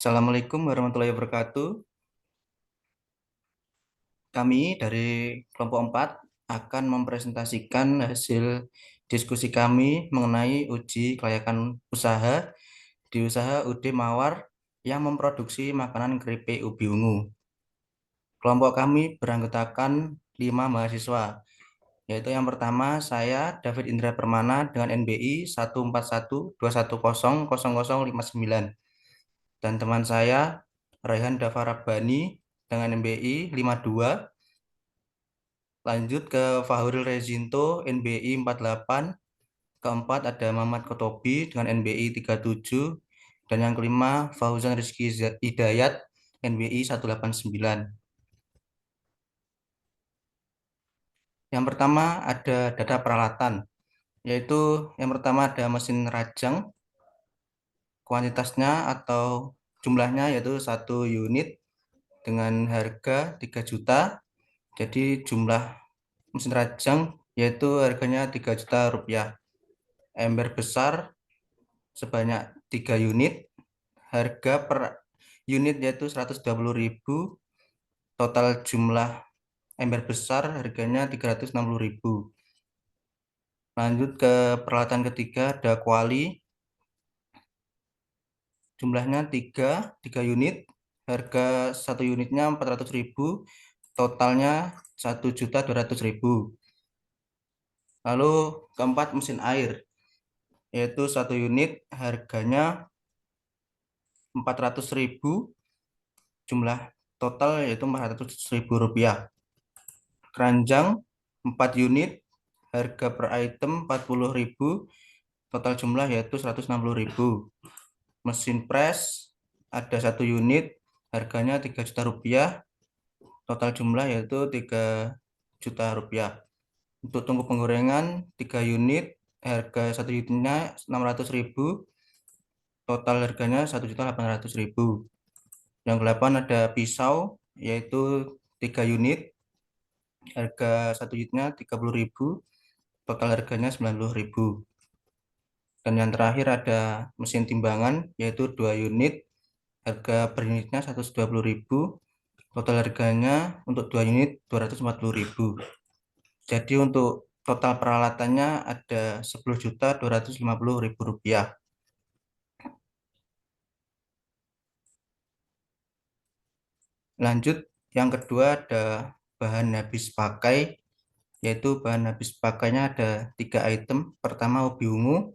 Assalamualaikum warahmatullahi wabarakatuh. Kami dari kelompok 4 akan mempresentasikan hasil diskusi kami mengenai uji kelayakan usaha di usaha UD Mawar yang memproduksi makanan keripik ubi ungu. Kelompok kami beranggotakan 5 mahasiswa, yaitu yang pertama saya David Indra Permana dengan NBI 14121000059 dan teman saya Raihan Dava Rabbani dengan NBI 52. Lanjut ke Fahuril Rezinto NBI 48. Keempat ada Muhammad Kotobi dengan NBI 37. Dan yang kelima Fauzan Rizky Hidayat NBI 189. Yang pertama ada data peralatan, yaitu yang pertama ada mesin rajang, kuantitasnya atau jumlahnya yaitu 1 unit dengan harga 3 juta. Jadi jumlah mesin rajang yaitu harganya 3 juta rupiah. Ember besar sebanyak 3 unit, harga per unit yaitu 120.000. Total jumlah ember besar harganya 360.000. Lanjut ke peralatan ketiga ada kuali, jumlahnya 3 unit, harga 1 unitnya 400.000, totalnya 1.200.000. Lalu keempat mesin air, yaitu 1 unit harganya 400.000, jumlah total yaitu 400.000 rupiah. Keranjang 4 unit, harga per item 40.000, total jumlah yaitu 160.000. Mesin press ada 1 unit, harganya 3 juta rupiah, total jumlah yaitu 3 juta rupiah. Untuk tungku penggorengan 3 unit, harga 1 unitnya 600.000, total harganya 1.800.000. Yang ke-8 ada pisau, yaitu 3 unit, harga 1 unitnya 30.000, total harganya 90.000. Dan yang terakhir ada mesin timbangan, yaitu 2 unit, harga per unitnya 120.000, total harganya untuk 2 unit 240.000. Jadi untuk total peralatannya ada 10.250.000 rupiah. Lanjut, yang kedua ada bahan habis pakai, yaitu bahan habis pakainya ada 3 item. Pertama ubi ungu,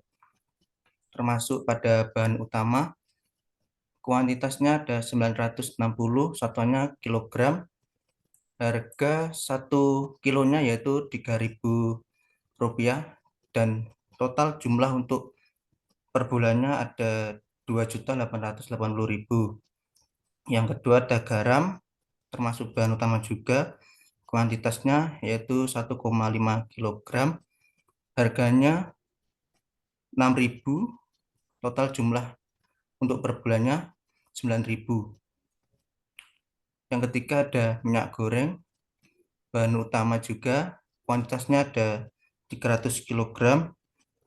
termasuk pada bahan utama. Kuantitasnya ada 960, satuannya kilogram. Harga 1 kilonya yaitu 3.000 rupiah. Dan total jumlah untuk per bulannya ada 2.880.000. Yang kedua ada garam, termasuk bahan utama juga. Kuantitasnya yaitu 1,5 kilogram. Harganya 6.000, total jumlah untuk per bulannya 9.000. Yang ketiga ada minyak goreng, bahan utama juga, kuantitasnya ada 300 kilogram.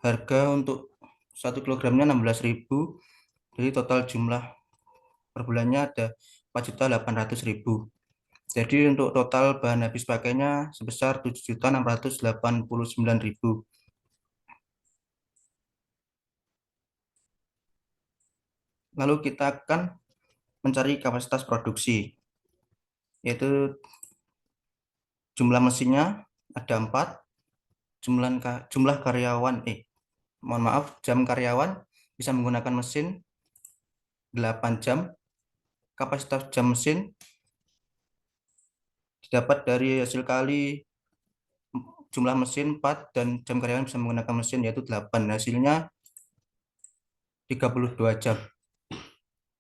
Harga untuk 1 kilogramnya 16.000, jadi total jumlah per bulannya ada 4.800.000. Jadi untuk total bahan habis pakainya sebesar 7.689.000. Lalu kita akan mencari kapasitas produksi, yaitu jumlah mesinnya ada 4, jumlah karyawan, mohon maaf, jam karyawan bisa menggunakan mesin 8 jam. Kapasitas jam mesin didapat dari hasil kali jumlah mesin 4 dan jam karyawan bisa menggunakan mesin yaitu 8. Hasilnya 32 jam.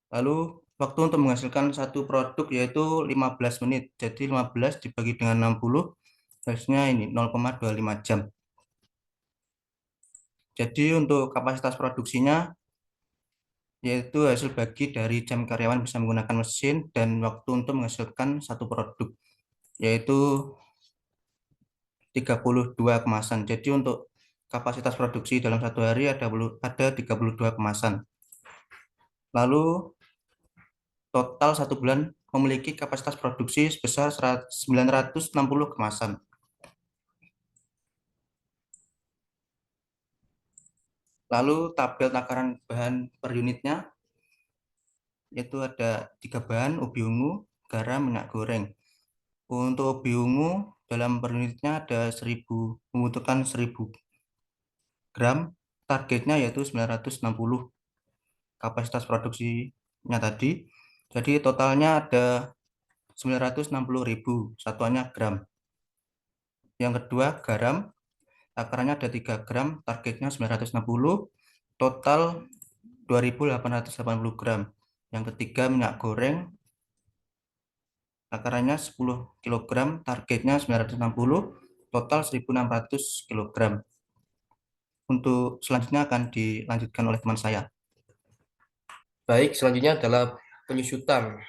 Lalu waktu untuk menghasilkan satu produk yaitu 15 menit. Jadi 15 dibagi dengan 60, hasilnya ini 0,25 jam. Jadi untuk kapasitas produksinya yaitu hasil bagi dari jam karyawan bisa menggunakan mesin dan waktu untuk menghasilkan satu produk, yaitu 32 kemasan. Jadi untuk kapasitas produksi dalam satu hari ada 32 kemasan. Lalu total 1 bulan memiliki kapasitas produksi sebesar 960 kemasan. Lalu tabel takaran bahan per unitnya, yaitu ada 3 bahan, ubi ungu, garam, minyak goreng. Untuk ubi ungu dalam per unitnya ada 1000, membutuhkan 1000 gram, targetnya yaitu 960 kapasitas produksinya tadi. Jadi totalnya ada 960.000, satuannya gram. Yang kedua garam, takarannya ada 3 gram, targetnya 960, total 2.880 gram. Yang ketiga minyak goreng, takarannya 10 kg, targetnya 960, total 1.600 kg. Untuk selanjutnya akan dilanjutkan oleh teman saya. Baik, selanjutnya adalah penyusutan.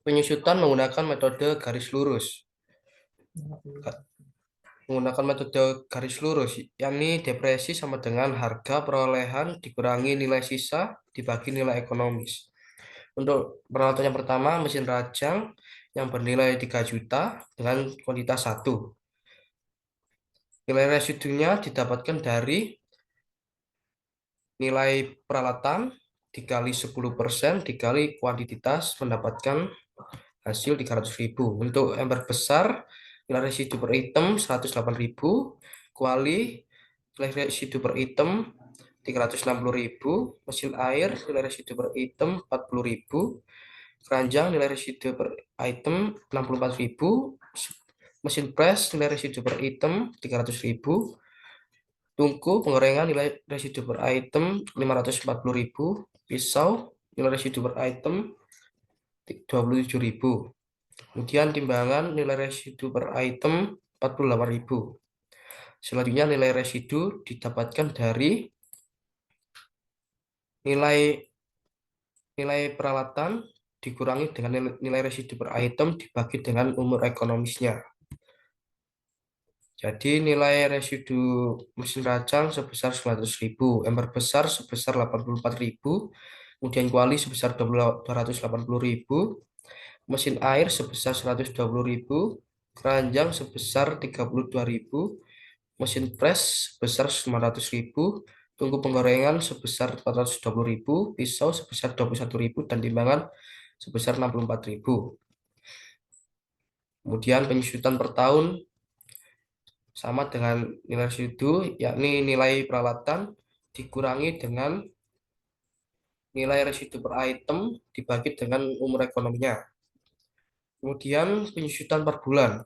Penyusutan menggunakan metode garis lurus. Menggunakan metode garis lurus, yakni depresi sama dengan harga perolehan dikurangi nilai sisa dibagi nilai ekonomis. Untuk peralatan yang pertama, mesin rajang yang bernilai 3 juta dengan kuantitas 1. Nilai residunya didapatkan dari nilai peralatan dikali 10% dikali kuantitas mendapatkan hasil 300.000. Untuk ember besar, nilai residu per item 108.000, kuali nilai residu per item 360.000, mesin air nilai residu per item 40.000, keranjang nilai residu per item 64.000, mesin press nilai residu per item 300.000, tungku penggorengan nilai residu per item 540.000, pisau nilai residu per item 27.000. Kemudian timbangan nilai residu per item 48.000. Selanjutnya nilai residu didapatkan dari nilai peralatan dikurangi dengan nilai residu per item dibagi dengan umur ekonomisnya. Jadi nilai residu mesin racang sebesar 900.000, ember besar sebesar 84.000, kemudian kuali sebesar 280.000, mesin air sebesar 120.000, keranjang sebesar 32.000, mesin press sebesar 900.000, tungku penggorengan sebesar 420.000, pisau sebesar 21.000, dan timbangan sebesar 64.000. Kemudian penyusutan per tahun sama dengan nilai residu, yakni nilai peralatan dikurangi dengan nilai residu per item dibagi dengan umur ekonominya. Kemudian penyusutan per bulan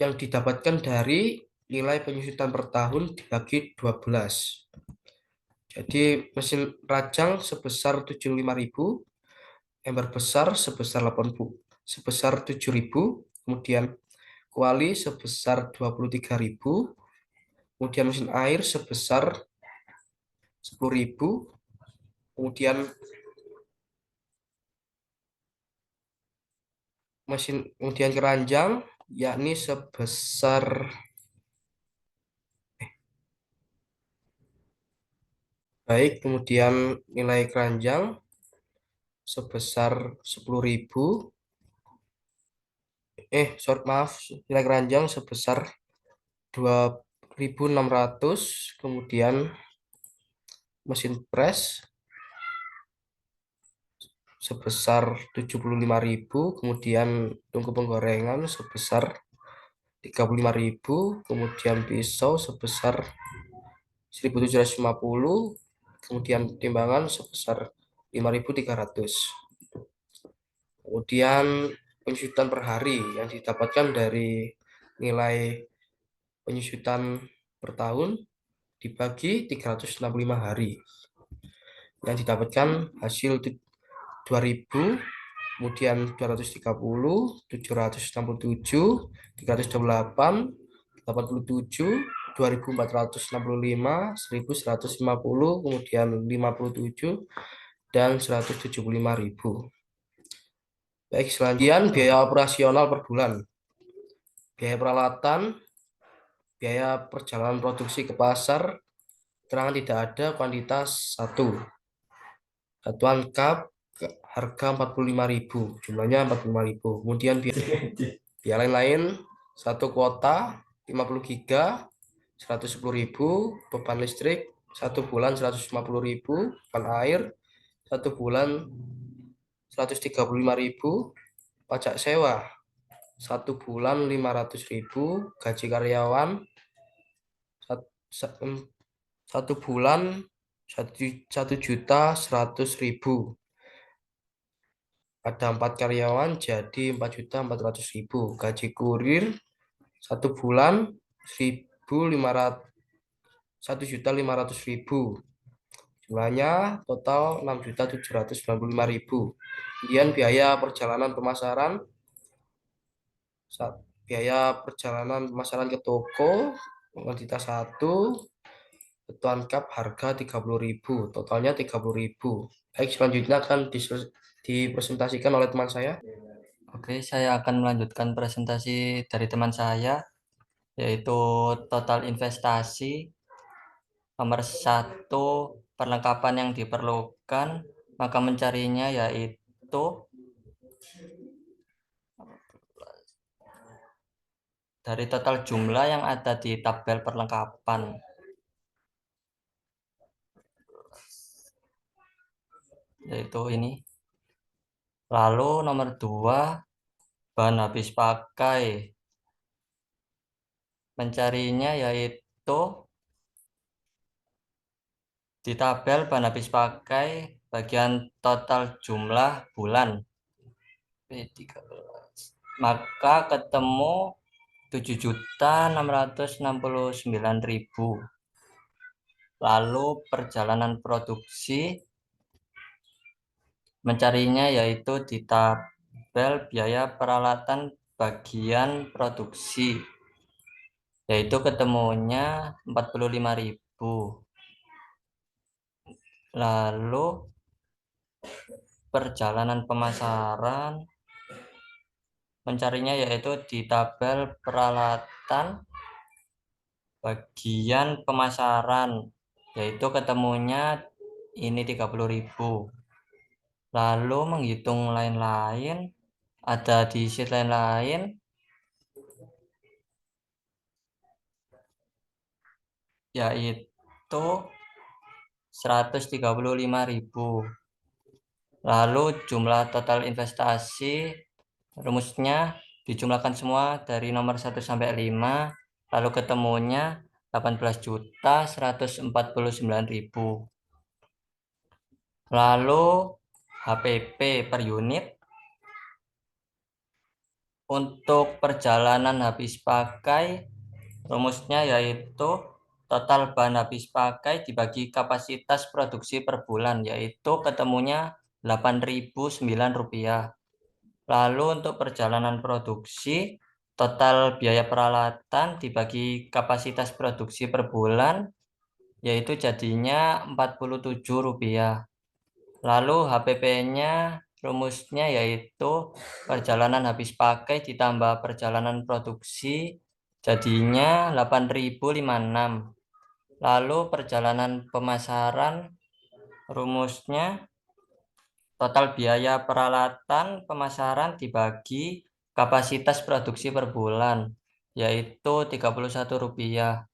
yang didapatkan dari nilai penyusutan per tahun dibagi 12. Jadi mesin racang sebesar 75.000, ember besar sebesar 7.000, kemudian kuali sebesar 23.000, kemudian mesin air sebesar 10.000, kemudian keranjang yakni sebesar kemudian nilai keranjang sebesar 10.000, nilai keranjang sebesar 2.600, kemudian mesin press sebesar 75.000, kemudian tungku penggorengan sebesar 35.000, kemudian pisau sebesar 1.750, kemudian timbangan sebesar 5.300. Kemudian penyusutan per hari yang didapatkan dari nilai penyusutan per tahun dibagi 365 hari. Yang didapatkan hasil 2.000, kemudian 230, 767, 328, 87, 2.465, 1.150, kemudian 57, dan 175.000. Baik, selanjutnya biaya operasional per bulan. Biaya peralatan, biaya perjalanan produksi ke pasar, keterangan tidak ada, kuantitas 1. Satuan cup, harga 45.000, jumlahnya 45.000. Kemudian biaya lain-lain, satu kuota 50 giga 110.000, beban listrik 1 bulan 150.000, beban air 1 bulan 135.000, pajak sewa 1 bulan 500.000, gaji karyawan 1 bulan 1.100.000. Ada 4 karyawan jadi 4.400.000. Gaji kurir 1 bulan 1.500.000. Jumlahnya total 6.795.000. Kemudian biaya perjalanan pemasaran, ke toko kuantitas 1, kebutuhan cup harga 30.000, totalnya 30.000. Baik, selanjutnya akan dipresentasikan oleh teman saya. Oke, saya akan melanjutkan presentasi dari teman saya, yaitu total investasi. Nomor 1, perlengkapan yang diperlukan, maka mencarinya yaitu dari total jumlah yang ada di tabel perlengkapan. Yaitu ini. Lalu nomor 2, bahan habis pakai. Mencarinya yaitu di tabel bahan habis pakai bagian total jumlah bulan P13. Maka ketemu 7.669.000. Lalu perjalanan produksi, mencarinya yaitu di tabel biaya peralatan bagian produksi, yaitu ketemunya 45.000. Lalu perjalanan pemasaran, mencarinya yaitu di tabel peralatan bagian pemasaran, yaitu ketemunya ini 30.000. Lalu menghitung lain-lain, ada di sheet lain-lain, yaitu 135.000. Lalu jumlah total investasi, rumusnya dijumlahkan semua dari nomor 1 sampai 5, lalu ketemunya 18.149.000. Lalu HPP per unit, untuk perjalanan habis pakai, rumusnya yaitu total bahan habis pakai dibagi kapasitas produksi per bulan, yaitu ketemunya Rp8.009. Lalu untuk perjalanan produksi, total biaya peralatan dibagi kapasitas produksi per bulan, yaitu jadinya Rp47. Lalu HPP-nya, rumusnya yaitu perjalanan habis pakai ditambah perjalanan produksi, jadinya 8.056. Lalu perjalanan pemasaran, rumusnya total biaya peralatan pemasaran dibagi kapasitas produksi per bulan, yaitu Rp31.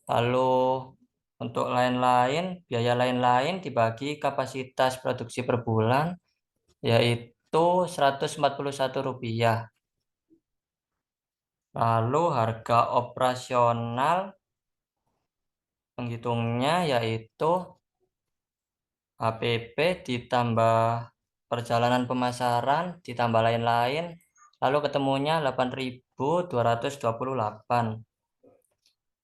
Lalu untuk lain-lain, biaya lain-lain dibagi kapasitas produksi per bulan, yaitu Rp141. Lalu harga operasional, menghitungnya yaitu HPP ditambah perjalanan pemasaran ditambah lain-lain, lalu ketemunya 8.228.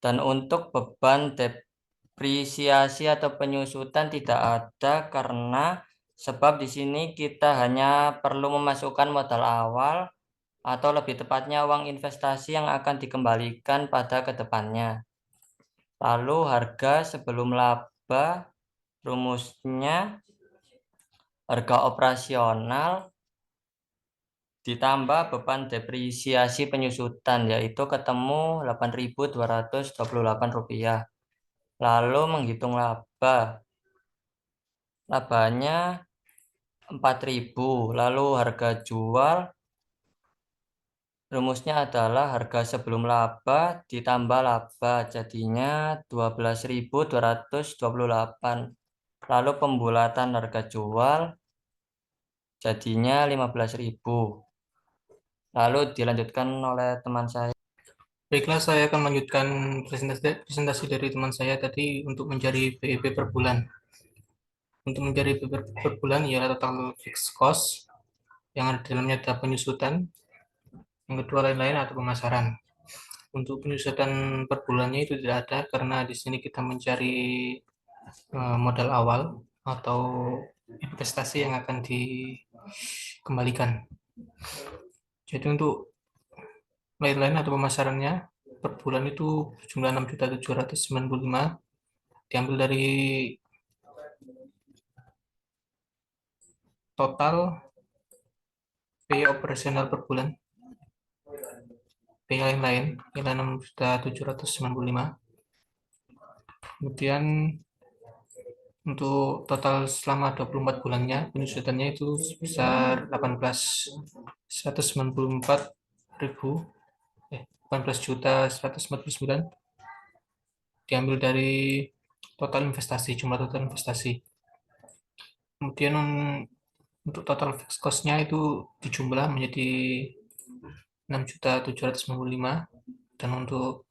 Dan untuk beban depresiasi atau penyusutan tidak ada, karena sebab di sini kita hanya perlu memasukkan modal awal atau lebih tepatnya uang investasi yang akan dikembalikan pada kedepannya. Lalu harga sebelum laba, rumusnya harga operasional ditambah beban depresiasi penyusutan, yaitu ketemu Rp8.228. Lalu menghitung laba. Labanya 4.000. Lalu harga jual rumusnya adalah harga sebelum laba ditambah laba, jadinya 12.228. Lalu pembulatan harga jual jadinya 15.000. Lalu dilanjutkan oleh teman saya. Baiklah, saya akan melanjutkan presentasi dari teman saya tadi untuk mencari BEP per bulan. Untuk mencari BEP per bulan ialah total fixed cost, yang ada di dalamnya ada penyusutan, yang kedua lain-lain atau pemasaran. Untuk penyusutan per bulannya itu tidak ada karena di sini kita mencari modal awal atau investasi yang akan dikembalikan. Jadi untuk lain-lain atau pemasarannya per bulan itu jumlah 6.795 diambil dari total biaya operasional per bulan, biaya lain ialah 6.795. Kemudian untuk total selama 24 bulannya penyusutannya itu sebesar 18.194.149 diambil dari total investasi, jumlah total investasi. Kemudian untuk total fixed cost-nya itu dijumlah menjadi 6.795 dan untuk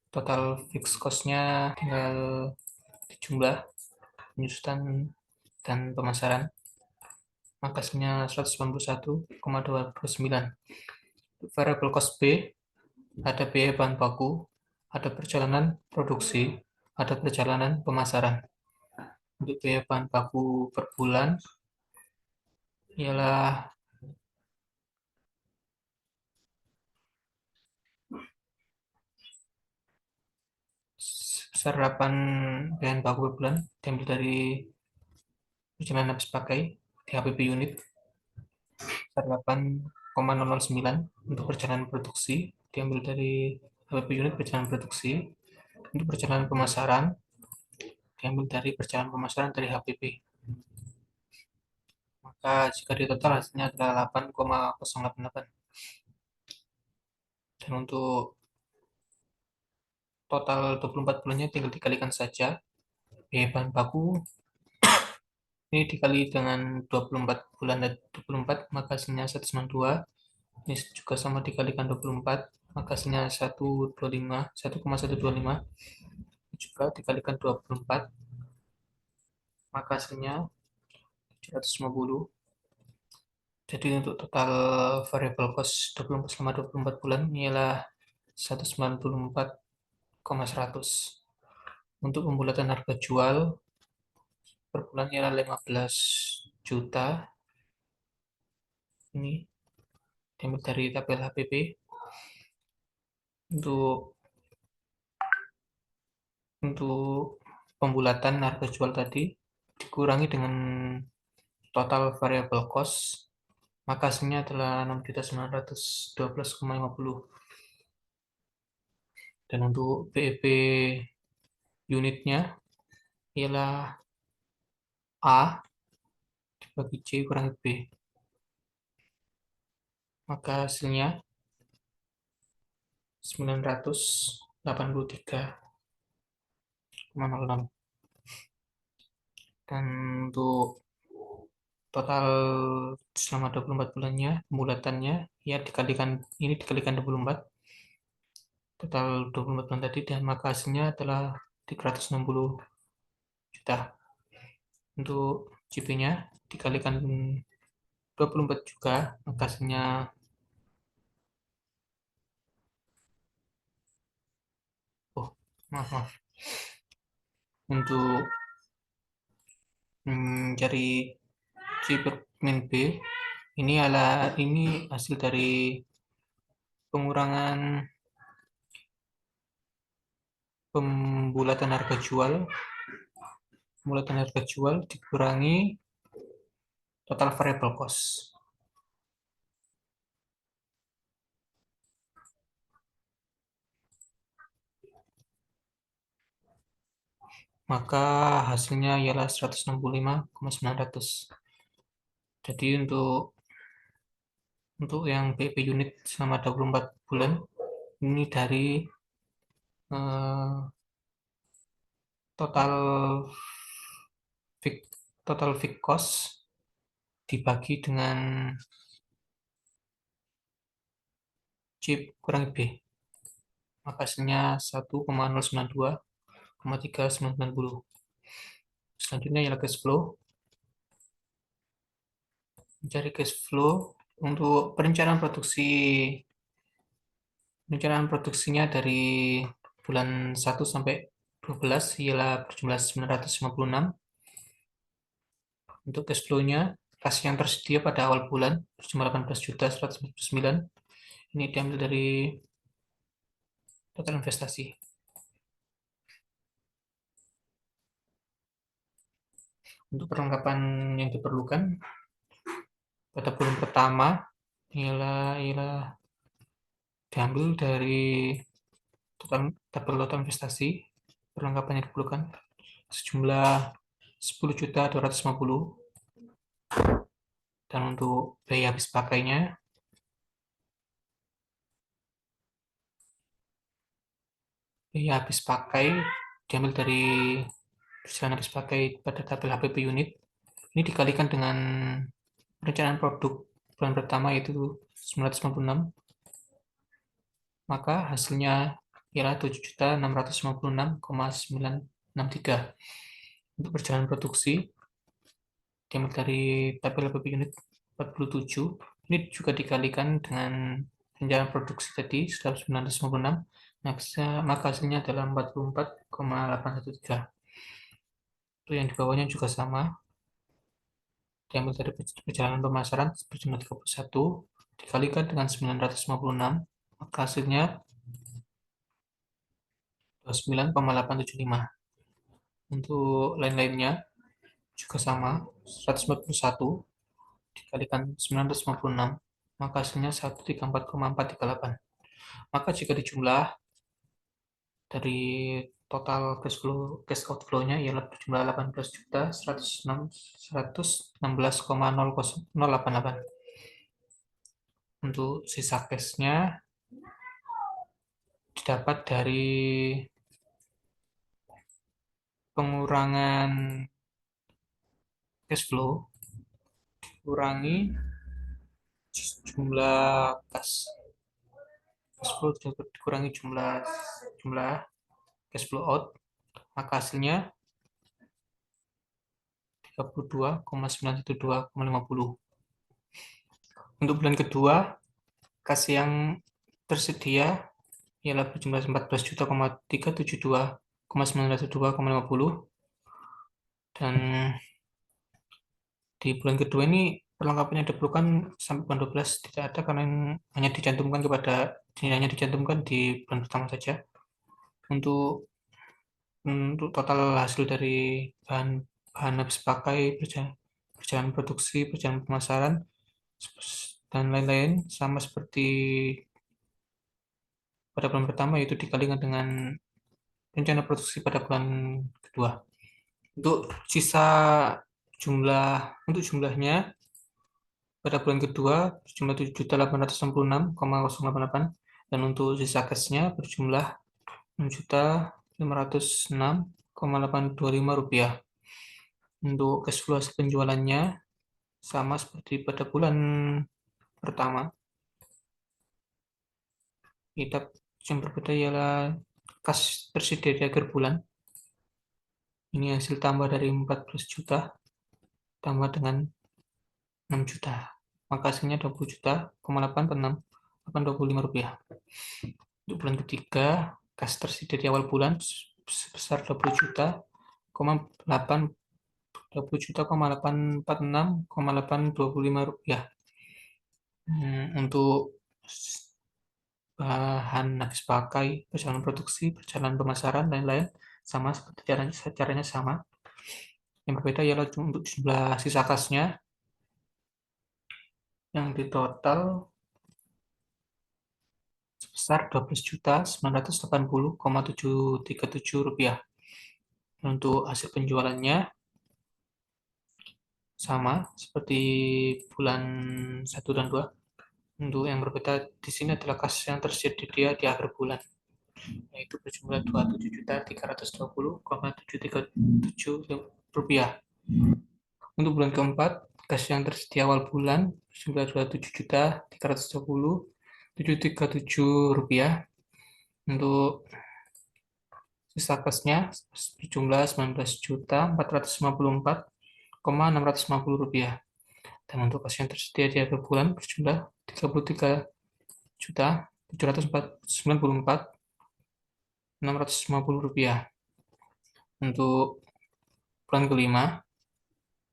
total fixed cost-nya tinggal dijumlah penyusutan dan pemasaran, maka hasilnya 191,29. Variable cost B, ada biaya bahan baku, ada perjalanan produksi, ada perjalanan pemasaran. Untuk biaya bahan baku per bulan ialah sebesar 8 bahan baku per bulan diambil dari perjalanan habis pakai di HPP unit sebesar 8,009. Untuk perjalanan produksi diambil dari HPP unit perjalanan produksi. Untuk perjalanan pemasaran diambil dari perjalanan pemasaran dari HPP. Maka jika di total hasilnya adalah 8,088. Dan untuk total 24 bulannya tinggal dikalikan saja biaya bahan baku ini dikali dengan 24 bulan dan 24, maka hasilnya 192. Ini juga sama dikalikan 24, maka hasilnya 1,125. Juga dikalikan 24, maka hasilnya 750. Jadi untuk total variable cost 24 selama 24 bulan ialah 194,100. Untuk pembulatan harga jual per bulan ialah 15 juta. Ini diambil dari tabel HPP. Untuk pembulatan harga jual tadi dikurangi dengan total variable cost, maka hasilnya adalah 6.912,50. Dan untuk BEP unitnya ialah A dibagi C kurangi B, maka hasilnya 983,06. Dan untuk total selama 24 bulannya pembulatannya ya dikalikan 24 total 24 bulan tadi, dan maka hasilnya adalah 360 juta. Untuk JP-nya dikalikan 24 juga, maka hasilnya maaf. Untuk cari C per min B ini hasil dari pengurangan pembulatan harga jual dikurangi total variable cost. Maka hasilnya ialah 165,900. Jadi untuk yang BIP unit selama 24 bulan ini dari total fixed cost dibagi dengan C kurangi B, maka hasilnya 1,092,3990. Selanjutnya ialah cash flow. Mencari cash flow untuk perencanaan produksinya dari bulan 1 sampai 12 ialah berjumlah 956. Untuk cash flow-nya, kas yang tersedia pada awal bulan berjumlah 18.149. Ini diambil dari total investasi. Untuk perlengkapan yang diperlukan pada bulan pertama ialah diambil dari tabel total investasi. Perlengkapan yang diperlukan sejumlah 10.250.000. Dan untuk biaya habis pakainya diambil dari perjalanan habis pakai pada tabel HPP unit. Ini dikalikan dengan perencanaan produk bulan pertama yaitu 956, maka hasilnya ialah 7.656.963. Untuk perjalanan produksi diambil dari tabel HPP unit 47. Ini juga dikalikan dengan perencanaan produksi tadi 956, maka hasilnya adalah 44,813. Untuk yang di bawahnya juga sama, diambil dari perjalanan pemasaran berjumlah 31 dikalikan dengan 956, maka hasilnya 29,875. Untuk lain-lainnya juga sama, 141 dikalikan 956, maka hasilnya 134,438. Maka jika dijumlah dari total cash outflow-nya ialah berjumlah 18.116,088. Untuk sisa cash-nya didapat dari pengurangan cash flow dikurangi jumlah cash flow dikurangi jumlah cash flow out, maka hasilnya 32,912,50. Untuk bulan kedua, kas yang tersedia ialah berjumlah 14.372,902,50. Dan di bulan kedua ini perlengkapan yang diperlukan sampai bulan 12 tidak ada karena hanya dicantumkan di bulan pertama saja. Untuk total hasil dari bahan habis pakai, perjalanan produksi, perjalanan pemasaran, dan lain-lain sama seperti pada bulan pertama, yaitu dikalikan dengan rencana produksi pada bulan kedua. Untuk jumlahnya pada bulan kedua berjumlah 7.866,088, dan untuk sisa cashnya berjumlah 6.506,825 rupiah. Untuk cash flow hasil penjualannya sama seperti pada bulan pertama. Yang berbeda ialah kas tersedia di akhir bulan. Ini hasil tambah dari 14 juta tambah dengan 6 juta. Maka hasilnya 20.826.825 rupiah. Untuk bulan ketiga, kas tersedia di awal bulan sebesar 20.846,825 rupiah. Untuk bahan habis pakai, perjalanan produksi, perjalanan pemasaran, dan lain-lain sama seperti caranya sama. Yang berbeda ialah untuk jumlah sisa kasnya yang di total sebesar 12.980,737 rupiah. Untuk hasil penjualannya sama seperti bulan 1 dan 2. Untuk yang berbeda di sini adalah kas yang tersedia di akhir bulan, yaitu berjumlah Rp27.337,737. Untuk bulan keempat, kas yang tersedia awal bulan berjumlah Rp27.337,737. Untuk sisa kasnya berjumlah Rp19.454,650. Dan untuk kas yang tersedia di akhir bulan berjumlah Rp33.794.650. Untuk bulan kelima,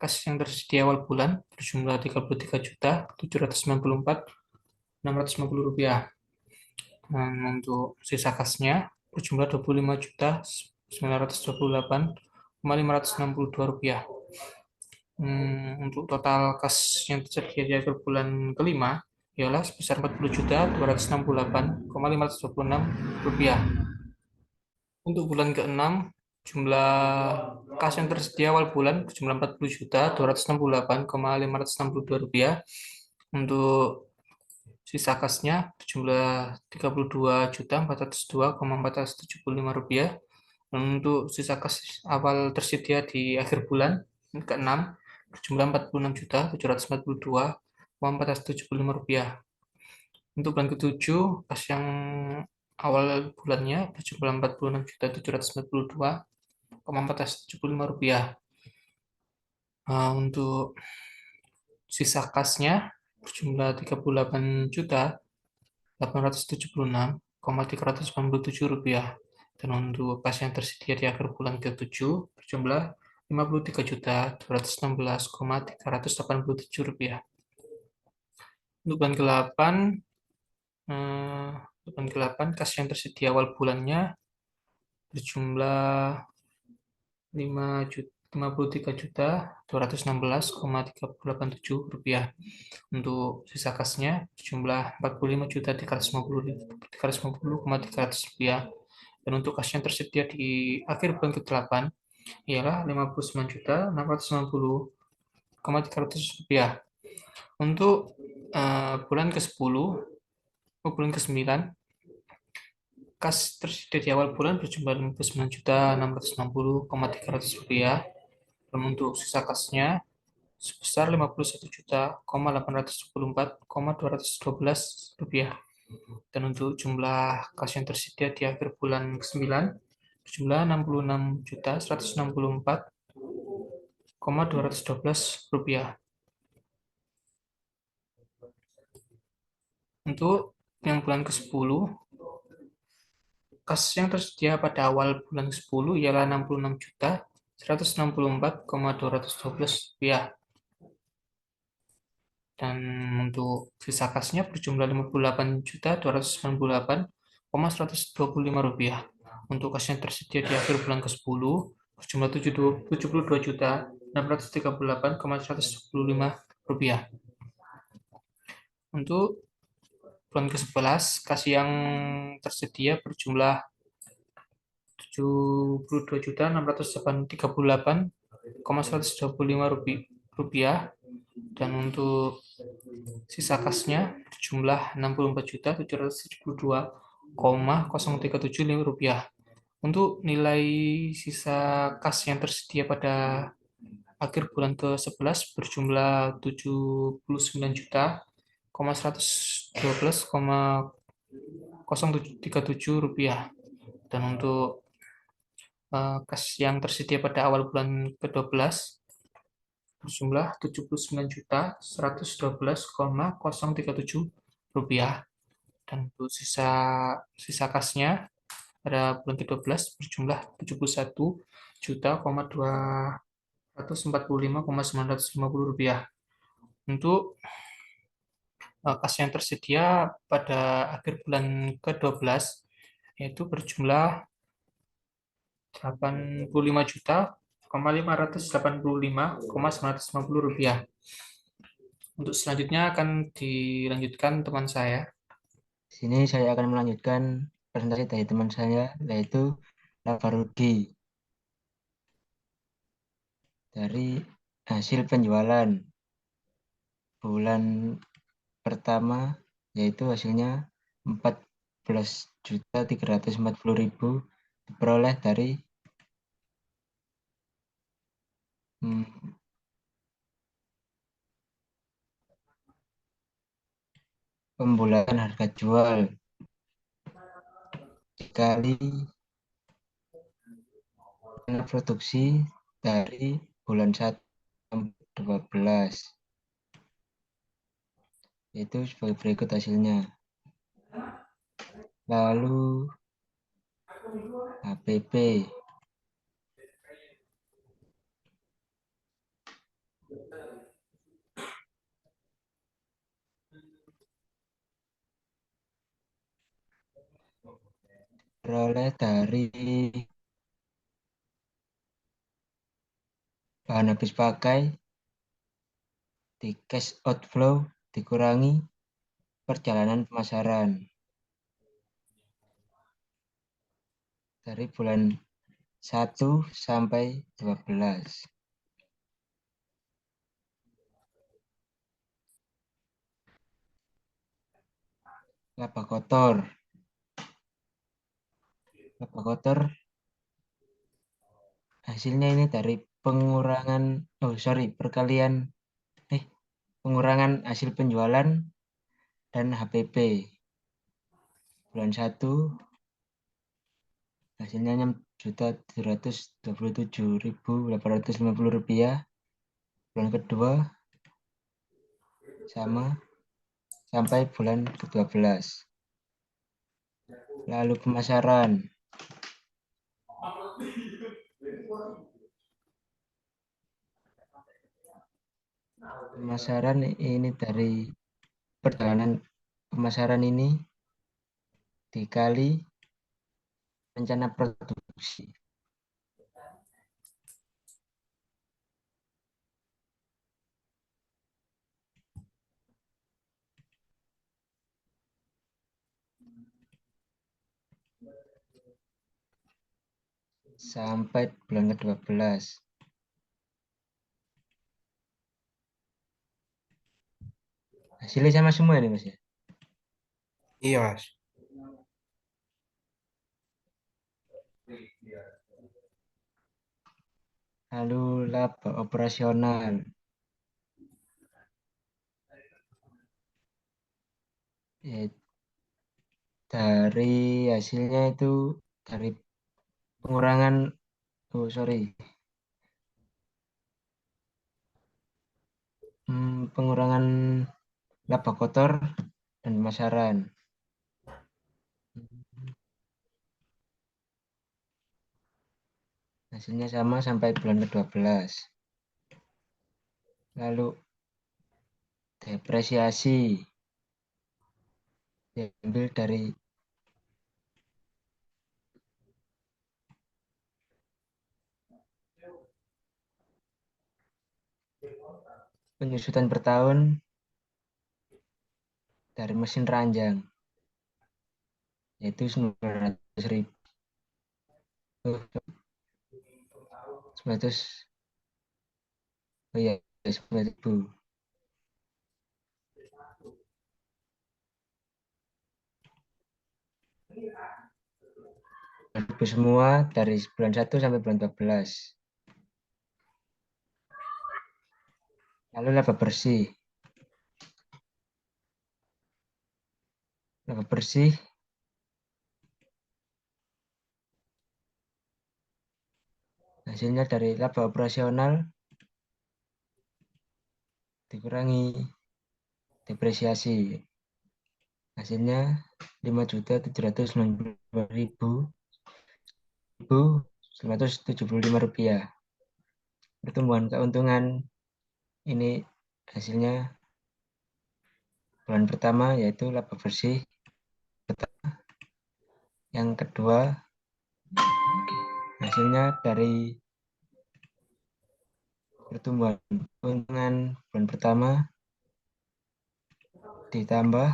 kas yang tersedia awal bulan berjumlah Rp33.794.650. Dan untuk sisa kasnya berjumlah Rp25.928,562. Untuk total kas yang tersedia di akhir bulan kelima ialah sebesar Rp40.268,526. Untuk bulan keenam, jumlah kas yang tersedia awal bulan berjumlah Rp40.268,562. Untuk sisa kasnya berjumlah Rp32.402,475. Dan untuk sisa kas awal tersedia di akhir bulan ke-6 berjumlah Rp46.742,475. Untuk bulan ke-7, kas yang awal bulannya berjumlah Rp46.792,475. Untuk sisa kasnya berjumlah Rp33.876,387. Dan untuk kas yang tersedia di akhir bulan ke-7 berjumlah Rp53.216,387. Untuk bulan ke-8, kas yang tersedia awal bulannya berjumlah Rp53.216,387. Untuk sisa kasnya berjumlah Rp45.350,300. Dan untuk kas yang tersedia di akhir bulan ke-8 ialah Rp59.490,300. Untuk bulan ke-10 bulan ke-9, kas tersedia di awal bulan berjumlah Rp59.660,300. Dan untuk sisa kasnya sebesar Rp51.884,212. Dan untuk jumlah kas yang tersedia di akhir bulan ke-9 berjumlah Rp66.164,212. Untuk yang bulan ke-10, kas yang tersedia pada awal bulan ke-10 ialah Rp66.164,212. Dan untuk sisa kasnya berjumlah Rp58.298,125. Untuk kas yang tersedia di akhir bulan ke-10 berjumlah Rp72.638,125. Untuk bulan ke-11, kas yang tersedia berjumlah Rp72.638,125. Dan untuk sisa kasnya berjumlah Rp64.772,037. Untuk nilai sisa kas yang tersedia pada akhir bulan ke-11 berjumlah Rp79.112,037. Dan untuk kas yang tersedia pada awal bulan ke-12 berjumlah Rp79.112,037. Dan untuk sisa kasnya pada bulan ke-12 berjumlah Rp71.245,950. Untuk kas yang tersedia pada akhir bulan ke-12 yaitu berjumlah Rp85.585,950. Untuk selanjutnya akan dilanjutkan teman saya. Di sini saya akan melanjutkan presentasi dari teman saya, yaitu Lavarudi dari hasil penjualan bulan pertama, yaitu hasilnya 14.340.000 diperoleh dari pembulakan harga jual dikali produksi dari bulan 1 sampai 12, itu sebagai berikut hasilnya. Lalu HPP peroleh dari bahan habis pakai di cash outflow dikurangi perjalanan pemasaran dari bulan 1 sampai 12. Laba kotor hasilnya ini dari pengurangan pengurangan hasil penjualan dan HPP. Bulan 1 hasilnya 6.727.850 rupiah. Bulan kedua sama sampai bulan ke-12. Lalu pemasaran. Pemasaran ini dari perjalanan pemasaran ini dikali rencana produksi. Sampai bulan ke-12. Hasilnya sama semua ini, Mas ya? Iya, Mas. Lalu laba operasional. Ya, dari hasilnya itu dari pengurangan pengurangan laba kotor dan pemasaran. Hasilnya sama sampai bulan ke-12. Lalu depresiasi diambil dari penyusutan per tahun dari mesin ranjang, yaitu 900.000. 900.000. Semua dari bulan 1 sampai bulan 12. Lalu laba bersih. Laba bersih hasilnya dari laba operasional dikurangi depresiasi. Hasilnya 5.792.975 rupiah. Pertumbuhan keuntungan ini hasilnya bulan pertama yaitu laba bersih. Yang kedua hasilnya dari pertumbuhan keuntungan bulan pertama ditambah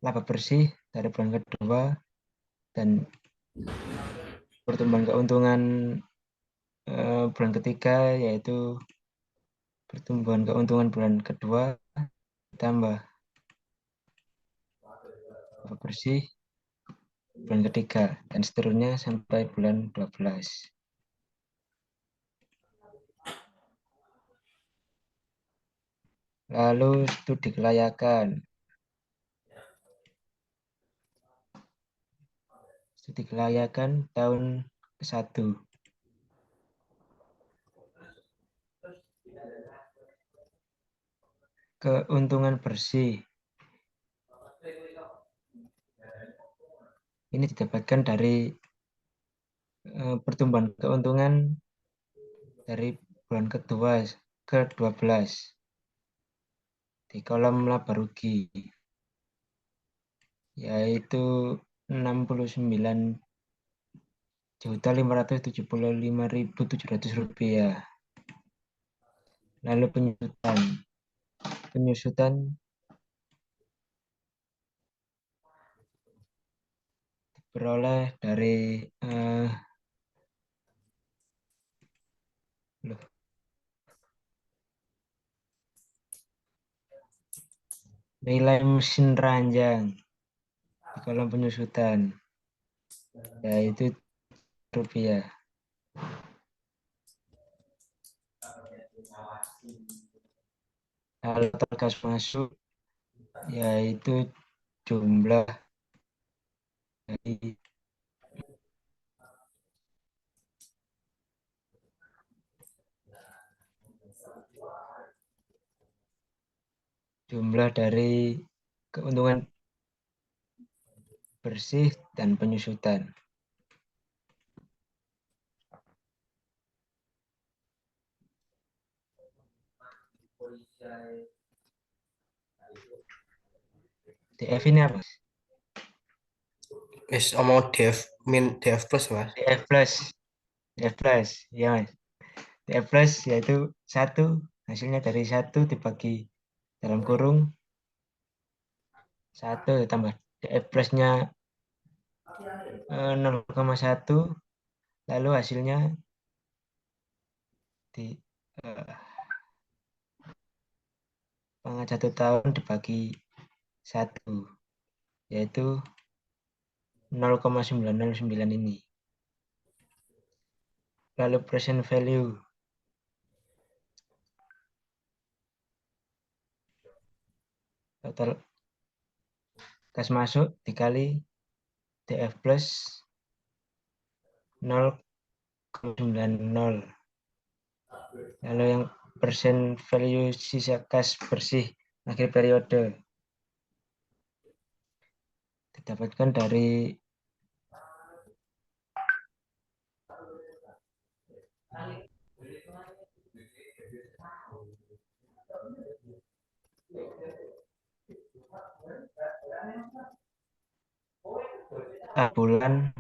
laba bersih dari bulan kedua dan pertumbuhan keuntungan bulan ketiga, yaitu pertumbuhan keuntungan bulan kedua tambah bersih bulan ketiga, dan seterusnya sampai bulan 12. Lalu studi kelayakan. Studi kelayakan tahun ke-1. Keuntungan bersih. Ini didapatkan dari pertumbuhan keuntungan dari bulan kedua ke-12 di kolom laba rugi, yaitu 69.575.700 rupiah. Lalu penyusutan diperoleh dari nilai mesin ranjang di kolom penyusutan, yaitu rupiah. Lalu kas masuk, yaitu jumlah dari keuntungan bersih dan penyusutan. DF ini apa? Omong DF min DF plus Mas. DF plus, ya Mas. DF plus yaitu 1, hasilnya dari 1 dibagi dalam kurung 1 tambah DF plusnya 0,1, lalu hasilnya di pangkat 1 tahun dibagi 1, yaitu 0,909 ini. Lalu present value. Total kas masuk dikali DF plus 0,90. Lalu yang persen value sisa kas bersih akhir periode didapatkan dari bulan,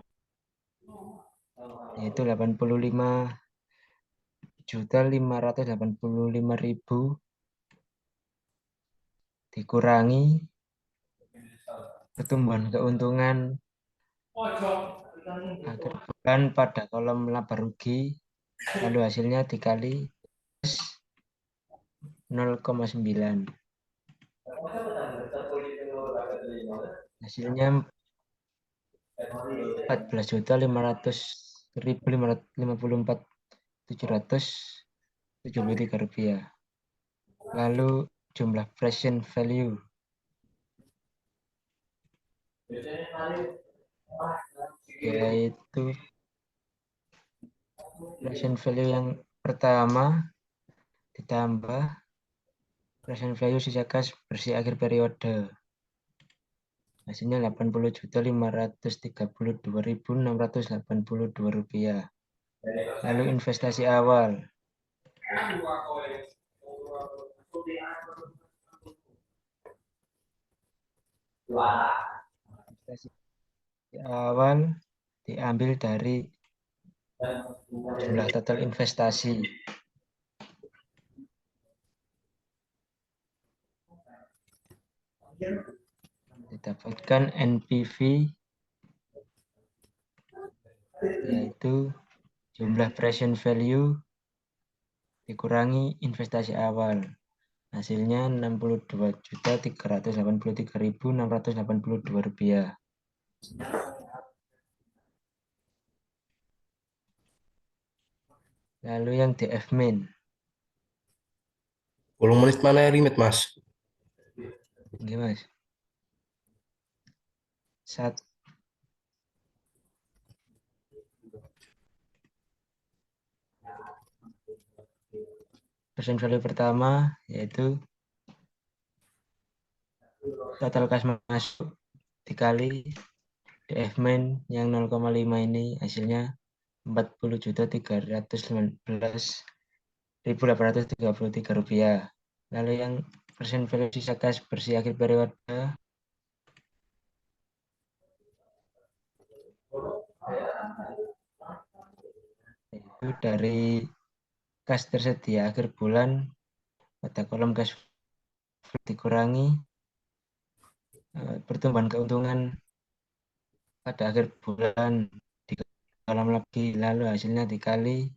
yaitu 85.585.000 dikurangi pertumbuhan keuntungan akhir bulan pada kolom laba rugi, lalu hasilnya dikali 0,9. Hasilnya 14.554.773 rupiah. Lalu jumlah present value, yaitu present value yang pertama ditambah present value sisa kas bersih akhir periode, hasilnya 80.532.682 rupiah. Lalu investasi awal, diambil dari jumlah total investasi. Didapatkan NPV, yaitu jumlah present value dikurangi investasi awal. Hasilnya Rp62.383.682. Lalu yang DF min. 10 menit mana ya limit, Mas? Oke, Mas. Present value pertama yaitu total kas masuk dikali DF min yang 0,5 ini hasilnya Rp40.319.833. Lalu yang persen value sisa kas bersih akhir periode itu dari kas tersedia akhir bulan pada kolom kas dikurangi pertumbuhan keuntungan pada akhir bulan di kolom lagi, lalu hasilnya dikali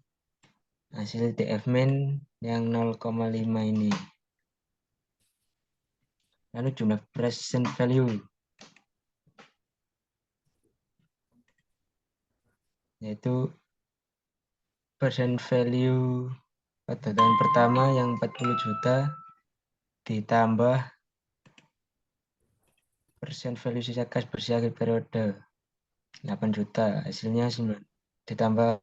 hasil DF min yang 0,5 ini. Lalu jumlah present value yaitu present value pada tahun pertama yang 40 juta ditambah persen value sisa kas bersih akhir periode 8 juta, hasilnya ditambah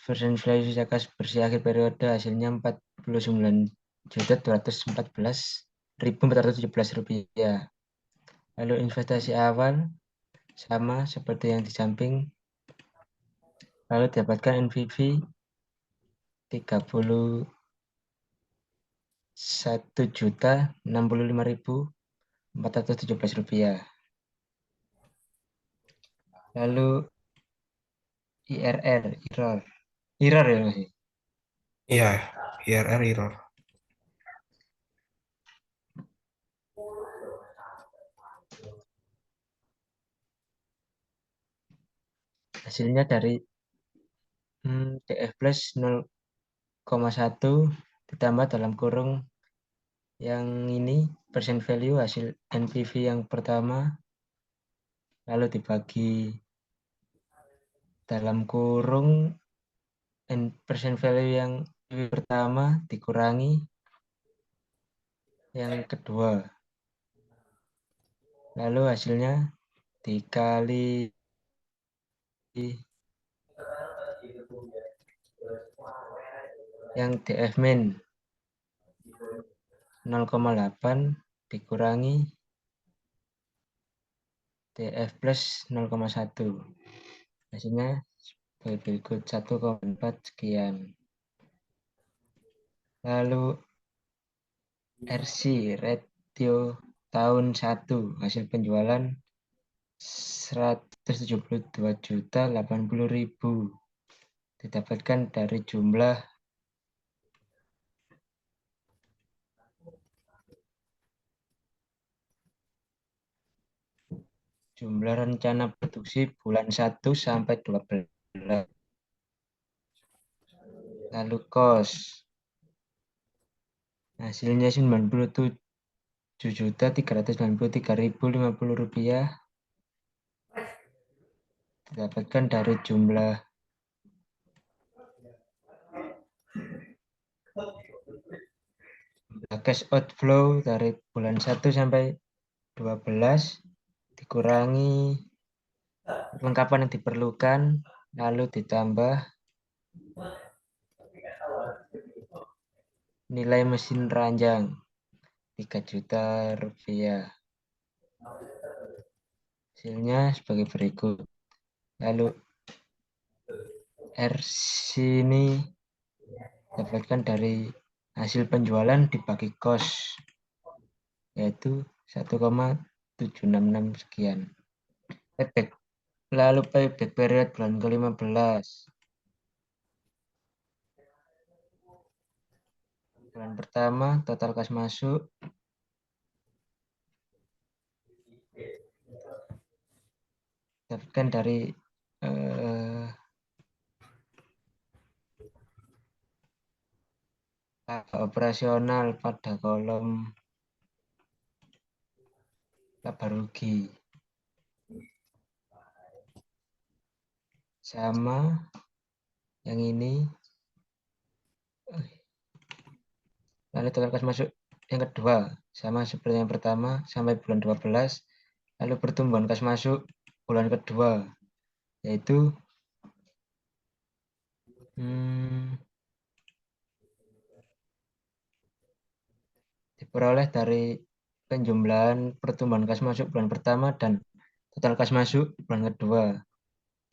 persen value sisa kas bersih akhir periode hasilnya Rp49.214.417. Lalu investasi awal sama seperti yang di samping, lalu dapatkan NPV Rp31.065.417. Lalu error ya Mas. Iya, error. Hasilnya dari DF plus 0,1 ditambah dalam kurung yang ini persen value hasil NPV yang pertama, lalu dibagi dalam kurung persen value yang pertama dikurangi yang kedua, lalu hasilnya dikali yang DF min 0,8 dikurangi DF plus 0,1, hasilnya berikut 1,4 sekian. Lalu RC ratio tahun 1 hasil penjualan 172.080.000 didapatkan dari jumlah rencana produksi bulan 1 sampai 12. Lalu kos hasilnya Rp97.393.050 didapatkan dari jumlah cash outflow dari bulan 1 sampai 12 dikurangi perlengkapan yang diperlukan, lalu ditambah nilai mesin ranjang Rp3 juta. Hasilnya sebagai berikut. Lalu RC ini dapatkan dari hasil penjualan dibagi kos yaitu 1,766 sekian. Lalu payback period bulan ke-15. Bulan pertama total kas masuk dapatkan dari laba operasional pada kolom laba rugi sama yang ini. Lalu total kas masuk yang kedua sama seperti yang pertama sampai bulan 12. Lalu pertumbuhan kas masuk bulan kedua yaitu diperoleh dari penjumlahan pertumbuhan kas masuk bulan pertama dan total kas masuk bulan kedua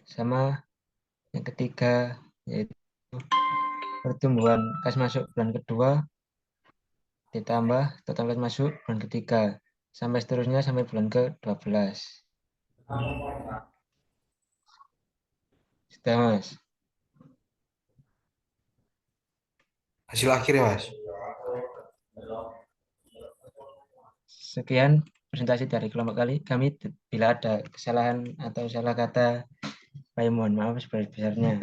sama yang ketiga yaitu pertumbuhan kas masuk bulan kedua ditambah total kas masuk bulan ketiga sampai seterusnya sampai bulan ke-12. Sudah, Mas. Hasil akhir ya, Mas. Sekian presentasi dari kelompok kami. Bila ada kesalahan atau salah kata, saya mohon maaf sebesar-besarnya.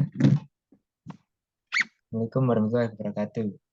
Assalamualaikum warahmatullahi wabarakatuh.